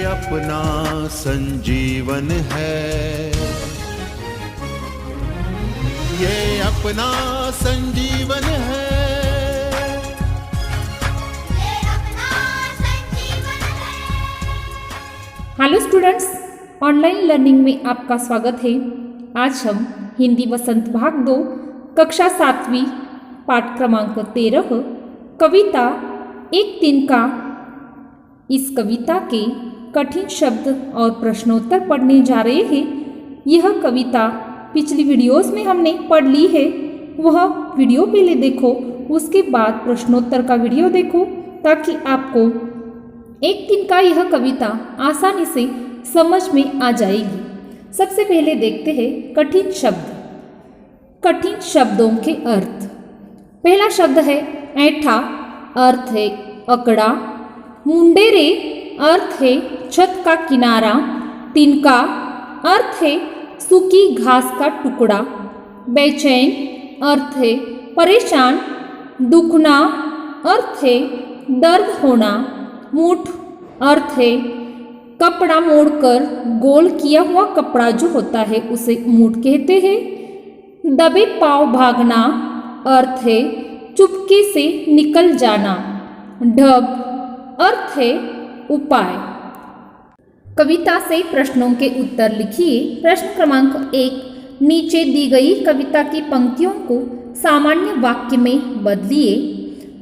अपना संजीवन है, ये अपना संजीवन है, ये अपना संजीवन है। हेलो स्टूडेंट्स, ऑनलाइन लर्निंग में आपका स्वागत है। आज हम हिंदी वसंत भाग 2 कक्षा 7वीं पाठ क्रमांक 13 कविता एक तिनका, इस कविता के कठिन शब्द और प्रश्नोत्तर पढ़ने जा रहे हैं। यह कविता पिछली वीडियोस में हमने पढ़ ली है, वह वीडियो पहले देखो, उसके बाद प्रश्नोत्तर का वीडियो देखो ताकि आपको एक दिन का यह कविता आसानी से समझ में आ जाएगी। सबसे पहले देखते हैं कठिन शब्द। कठिन शब्दों के अर्थ। पहला शब्द है ऐठा, अर्थ है अकड़ा। मुंडेरे, अर्थ है छत का किनारा। तिनका, अर्थ है सूखी घास का टुकड़ा। बेचैन, अर्थ है परेशान। दुखना, अर्थ है दर्द होना। मूठ, अर्थ है कपड़ा मोड़कर गोल किया हुआ कपड़ा जो होता है उसे मूठ कहते हैं। दबे पांव भागना, अर्थ है चुपके से निकल जाना। ढब, अर्थ है उपाय। कविता से प्रश्नों के उत्तर लिखिए। प्रश्न क्रमांक 1, नीचे दी गई कविता की पंक्तियों को सामान्य वाक्य में बदलिए।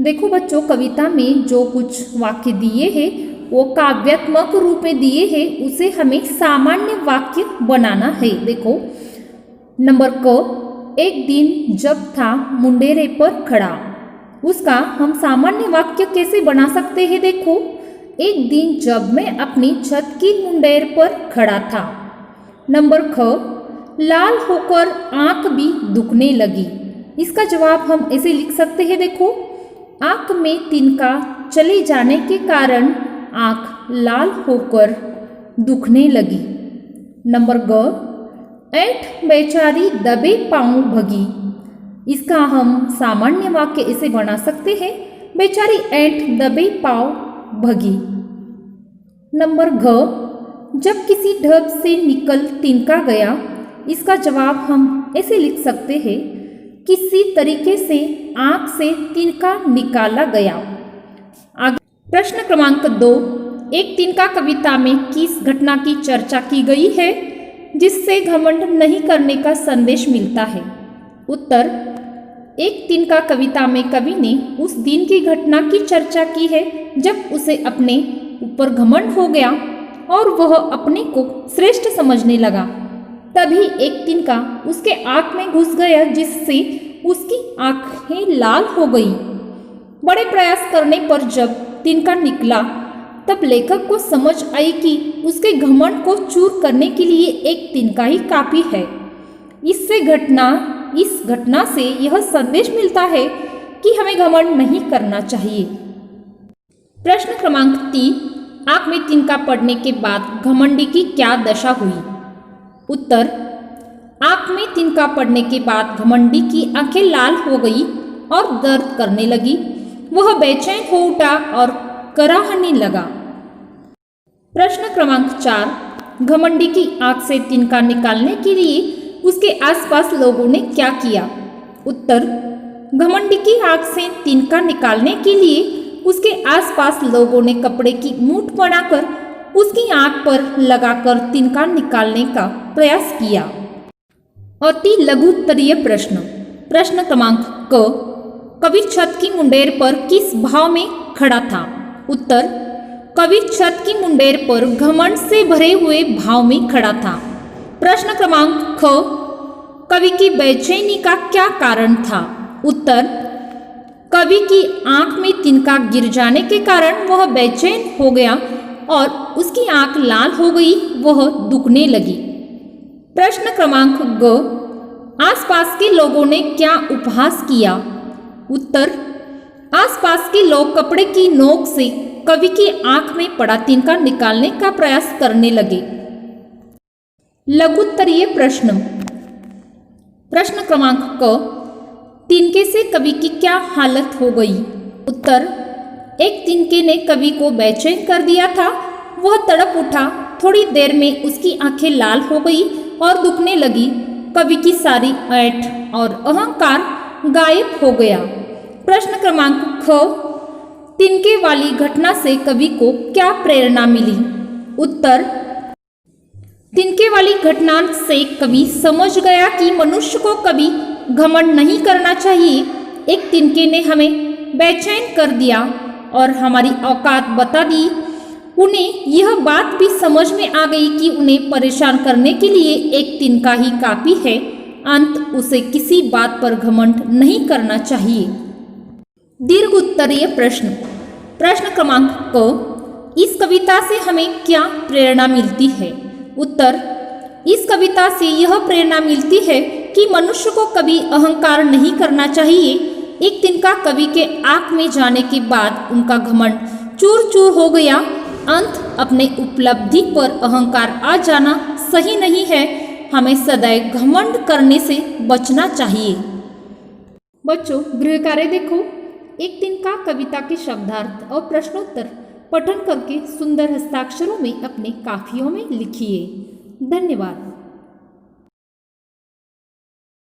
देखो बच्चों, कविता में जो कुछ वाक्य दिए हैं वो काव्यात्मक रूप में दिए हैं, उसे हमें सामान्य वाक्य बनाना है। देखो नंबर क, एक दिन जब था मुंडेरे पर खड़ा, उसका हम सामान्य वाक्य कैसे बना सकते हैं। देखो, एक दिन जब मैं अपनी छत की मुंडेर पर खड़ा था। नंबर ख, लाल होकर आंख भी दुखने लगी, इसका जवाब हम ऐसे लिख सकते हैं। देखो, आंख में तिनका चले जाने के कारण आंख लाल होकर दुखने लगी। नंबर ग, ऐठ बेचारी दबे पांव भगी, इसका हम सामान्य वाक्य इसे बना सकते हैं, बेचारी ऐठ दबे पांव भगी। नंबर घ, जब किसी ढब से निकल तिनका गया, इसका जवाब हम ऐसे लिख सकते हैं, किसी तरीके से आंख से तिनका निकाला गया। आगे प्रश्न क्रमांक 2, एक तिनका कविता में किस घटना की चर्चा की गई है जिससे घमंड नहीं करने का संदेश मिलता है। उत्तर, एक तिनका कविता में कवि ने उस दिन की घटना की चर्चा की है जब उसे अपने ऊपर घमंड हो गया और वह अपने को श्रेष्ठ समझने लगा। तभी एक तिनका उसके आंख में घुस गया जिससे उसकी आंखें लाल हो गई। बड़े प्रयास करने पर जब तिनका निकला तब लेखक को समझ आई कि उसके घमंड को चूर करने के लिए एक तिनका ही काफी है। इस घटना से यह संदेश मिलता है कि हमें घमंड नहीं करना चाहिए। प्रश्न क्रमांक 3, आंख में तिनका पड़ने के बाद घमंडी की क्या दशा हुई। उत्तर, आंख में तिनका पड़ने के बाद घमंडी की आंखें लाल हो गई और दर्द करने लगी। वह बेचैन हो उठा और कराहने लगा। प्रश्न क्रमांक 4, घमंडी की आंख से तिनका निकालने के लिए उसके आसपास लोगों ने क्या किया। उत्तर, घमंडी की आंख से तिनका निकालने के लिए उसके आसपास लोगों ने कपड़े की मूठ बनाकर उसकी आंख पर लगाकर तिनका निकालने का प्रयास किया। अति लघु उत्तरीय प्रश्न। प्रश्न क्रमांक क, कवि छत की मुंडेर पर किस भाव में खड़ा था। उत्तर, कवि छत की मुंडेर पर घमंड से भरे हुए भाव में खड़ा था। प्रश्न क्रमांक ख, कवि की बेचैनी का क्या कारण था। उत्तर, कवि की आंख में तिनका गिर जाने के कारण वह बेचैन हो गया और उसकी आंख लाल हो गई, वह दुखने लगी। प्रश्न क्रमांक ग, आसपास के लोगों ने क्या उपहास किया। उत्तर, आसपास के लोग कपड़े की नोक से कवि की आंख में पड़ा तिनका निकालने का प्रयास करने लगे। लघुत्तरीय प्रश्न। प्रश्न क्रमांक क, तिनके से कवि की क्या हालत हो गई। उत्तर, एक तिनके ने कवि को बेचैन कर दिया था वह तड़प उठा। थोड़ी देर में उसकी आंखें लाल हो गई और दुखने लगी। कवि की सारी ऐंठ और अहंकार गायब हो गया। प्रश्न क्रमांक ख, तिनके वाली घटना से कवि को क्या प्रेरणा मिली? उत्तर, तिनके वाली घटना से कवि समझ गया कि मनुष्य को कभी घमंड नहीं करना चाहिए। एक तिनके ने हमें बेचैन कर दिया और हमारी औकात बता दी। उन्हें यह बात भी समझ में आ गई कि उन्हें परेशान करने के लिए एक तिनका ही काफी है। अंत उसे किसी बात पर घमंड नहीं करना चाहिए। दीर्घ उत्तरीय प्रश्न। प्रश्न क्रमांक क, इस कविता से हमें क्या प्रेरणा मिलती है? उत्तर, इस कविता से यह प्रेरणा मिलती है कि मनुष्य को कभी अहंकार नहीं करना चाहिए। एक तिनका कवि के आंख में जाने के बाद उनका घमंड चूर चूर हो गया। अंत अपने उपलब्धि पर अहंकार आ जाना सही नहीं है। हमें सदैव घमंड करने से बचना चाहिए। बच्चों, गृह कार्य देखो। एक तिनका कविता के शब्दार्थ और प्रश्नोत्तर पठन करके सुंदर हस्ताक्षरों में अपने काफियों में लिखिए। धन्यवाद।